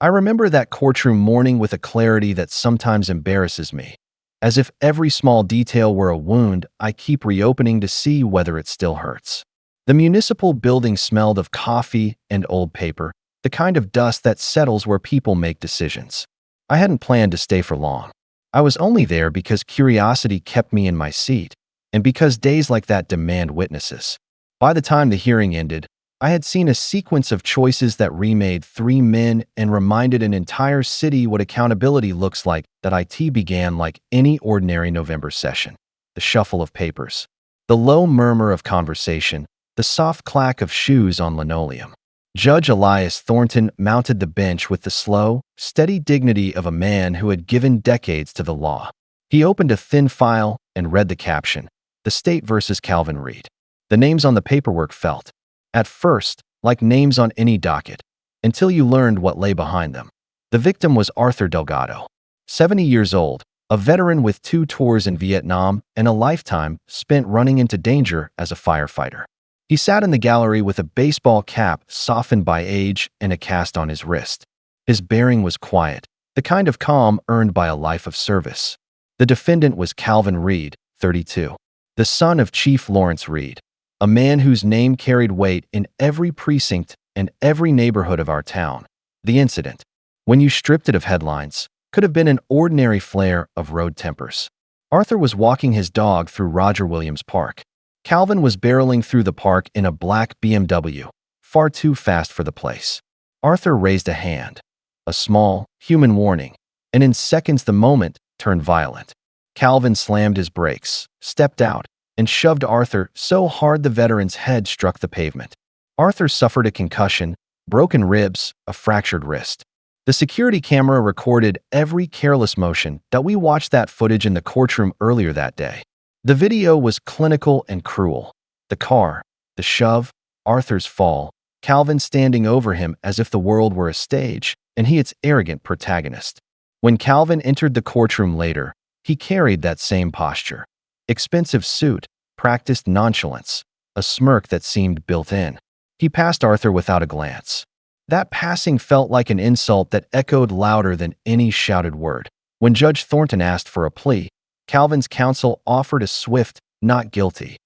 I remember that courtroom morning with a clarity that sometimes embarrasses me. As if every small detail were a wound I keep reopening to see whether it still hurts. The municipal building smelled of coffee and old paper, the kind of dust that settles where people make decisions. I hadn't planned to stay for long. I was only there because curiosity kept me in my seat, and because days like that demand witnesses. By the time the hearing ended, I had seen a sequence of choices that remade 3 men and reminded an entire city what accountability looks like. That IT began like any ordinary November session. The shuffle of papers, the low murmur of conversation, the soft clack of shoes on linoleum. Judge Elias Thornton mounted the bench with the slow, steady dignity of a man who had given decades to the law. He opened a thin file and read the caption, "The State versus Calvin Reed." The names on the paperwork felt, at first, like names on any docket, until you learned what lay behind them. The victim was Arthur Delgado, 70 years old, a veteran with 2 tours in Vietnam and a lifetime spent running into danger as a firefighter. He sat in the gallery with a baseball cap softened by age and a cast on his wrist. His bearing was quiet, the kind of calm earned by a life of service. The defendant was Calvin Reed, 32, the son of Chief Lawrence Reed, a man whose name carried weight in every precinct and every neighborhood of our town. The incident, when you stripped it of headlines, could have been an ordinary flare of road tempers. Arthur was walking his dog through Roger Williams Park. Calvin was barreling through the park in a black BMW, far too fast for the place. Arthur raised a hand, a small, human warning, and in seconds the moment turned violent. Calvin slammed his brakes, stepped out, and shoved Arthur so hard the veteran's head struck the pavement. Arthur suffered a concussion, broken ribs, a fractured wrist. The security camera recorded every careless motion that we watched that footage in the courtroom earlier that day. The video was clinical and cruel. The car, the shove, Arthur's fall, Calvin standing over him as if the world were a stage, and he its arrogant protagonist. When Calvin entered the courtroom later, he carried that same posture. Expensive suit, practiced nonchalance, a smirk that seemed built in. He passed Arthur without a glance. That passing felt like an insult that echoed louder than any shouted word. When Judge Thornton asked for a plea, Calvin's counsel offered a swift, "not guilty,"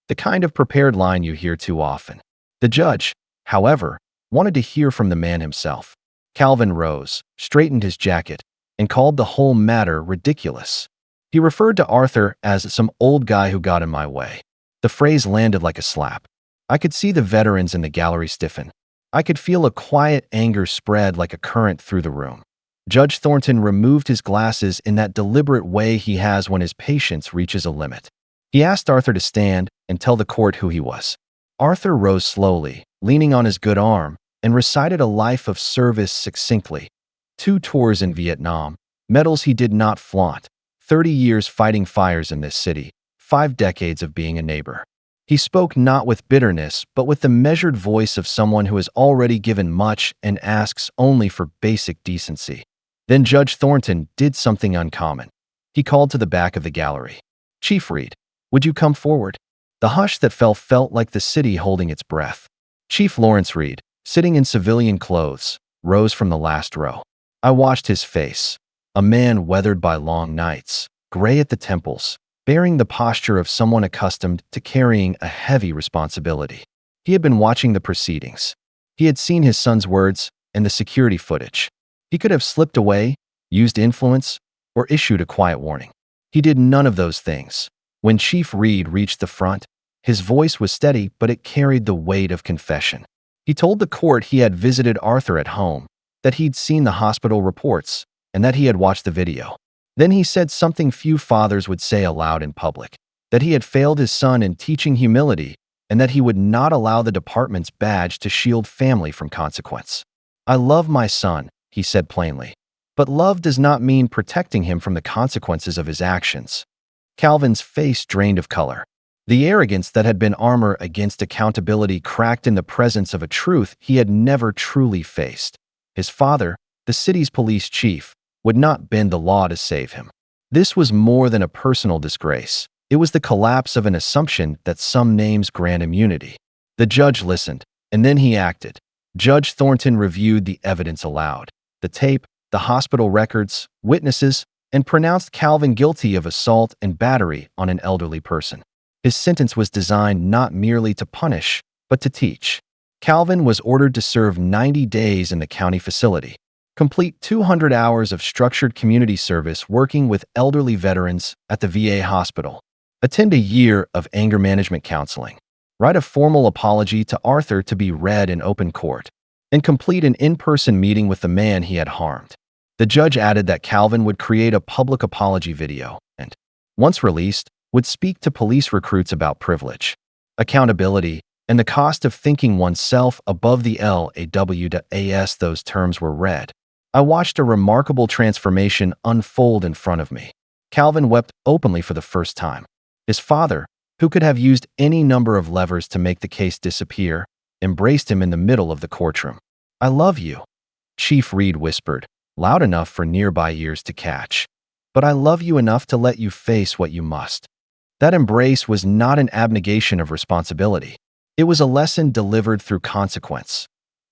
the kind of prepared line you hear too often. The judge, however, wanted to hear from the man himself. Calvin rose, straightened his jacket, and called the whole matter ridiculous. He referred to Arthur as some old guy who got in my way. The phrase landed like a slap. I could see the veterans in the gallery stiffen. I could feel a quiet anger spread like a current through the room. Judge Thornton removed his glasses in that deliberate way he has when his patience reaches a limit. He asked Arthur to stand and tell the court who he was. Arthur rose slowly, leaning on his good arm, and recited a life of service succinctly. 2 tours in Vietnam, medals he did not flaunt, 30 years fighting fires in this city, 5 decades of being a neighbor. He spoke not with bitterness, but with the measured voice of someone who has already given much and asks only for basic decency. Then Judge Thornton did something uncommon. He called to the back of the gallery. "Chief Reed, would you come forward?" The hush that felt like the city holding its breath. Chief Lawrence Reed, sitting in civilian clothes, rose from the last row. I watched his face, a man weathered by long nights, gray at the temples, bearing the posture of someone accustomed to carrying a heavy responsibility. He had been watching the proceedings. He had seen his son's words and the security footage. He could have slipped away, used influence, or issued a quiet warning. He did none of those things. When Chief Reed reached the front, his voice was steady, but it carried the weight of confession. He told the court he had visited Arthur at home, that he'd seen the hospital reports, and that he had watched the video. Then he said something few fathers would say aloud in public, that he had failed his son in teaching humility, and that he would not allow the department's badge to shield family from consequence. "I love my son," he said plainly, "but love does not mean protecting him from the consequences of his actions." Calvin's face drained of color. The arrogance that had been armor against accountability cracked in the presence of a truth he had never truly faced. His father, the city's police chief, would not bend the law to save him. This was more than a personal disgrace. It was the collapse of an assumption that some names grant immunity. The judge listened, and then he acted. Judge Thornton reviewed the evidence aloud. the tape, the hospital records, witnesses, and pronounced Calvin guilty of assault and battery on an elderly person. His sentence was designed not merely to punish, but to teach. Calvin was ordered to serve 90 days in the county facility, complete 200 hours of structured community service working with elderly veterans at the VA hospital, attend a year of anger management counseling, write a formal apology to Arthur to be read in open court, and complete an in-person meeting with the man he had harmed. The judge added that Calvin would create a public apology video and, once released, would speak to police recruits about privilege, accountability, and the cost of thinking oneself above the law. As those terms were read, I watched a remarkable transformation unfold in front of me. Calvin wept openly for the first time. His father, who could have used any number of levers to make the case disappear, embraced him in the middle of the courtroom. "I love you," Chief Reed whispered, loud enough for nearby ears to catch. "But I love you enough to let you face what you must." That embrace was not an abnegation of responsibility. It was a lesson delivered through consequence.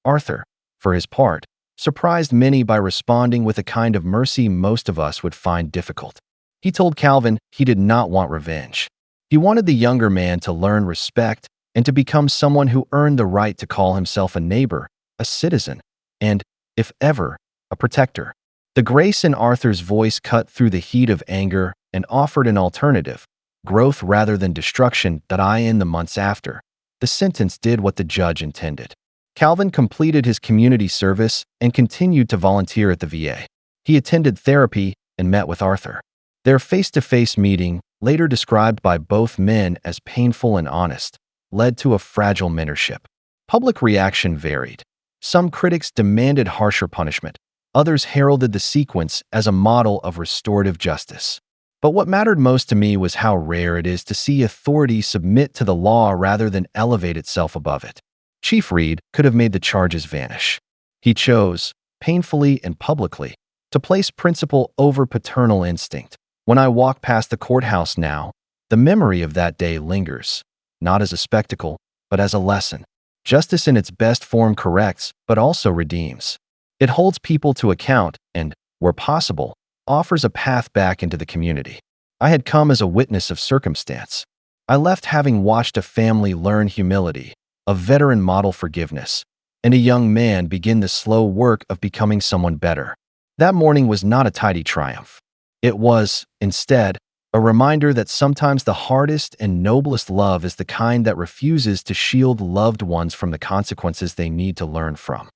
Arthur, for his part, surprised many by responding with a kind of mercy most of us would find difficult. He told Calvin he did not want revenge. He wanted the younger man to learn respect and to become someone who earned the right to call himself a neighbor, a citizen, and, if ever, a protector. The grace in Arthur's voice cut through the heat of anger and offered an alternative, growth rather than destruction. In the months after, the sentence did what the judge intended. Calvin completed his community service and continued to volunteer at the VA. He attended therapy and met with Arthur. Their face-to-face meeting, later described by both men as painful and honest, led to a fragile mentorship. Public reaction varied. Some critics demanded harsher punishment. Others heralded the sequence as a model of restorative justice. But what mattered most to me was how rare it is to see authority submit to the law rather than elevate itself above it. Chief Reed could have made the charges vanish. He chose, painfully and publicly, to place principle over paternal instinct. When I walk past the courthouse now, the memory of that day lingers, not as a spectacle, but as a lesson. Justice in its best form corrects, but also redeems. It holds people to account and, where possible, offers a path back into the community. I had come as a witness of circumstance. I left having watched a family learn humility, a veteran model forgiveness, and a young man begin the slow work of becoming someone better. That morning was not a tidy triumph. It was, instead, a reminder that sometimes the hardest and noblest love is the kind that refuses to shield loved ones from the consequences they need to learn from.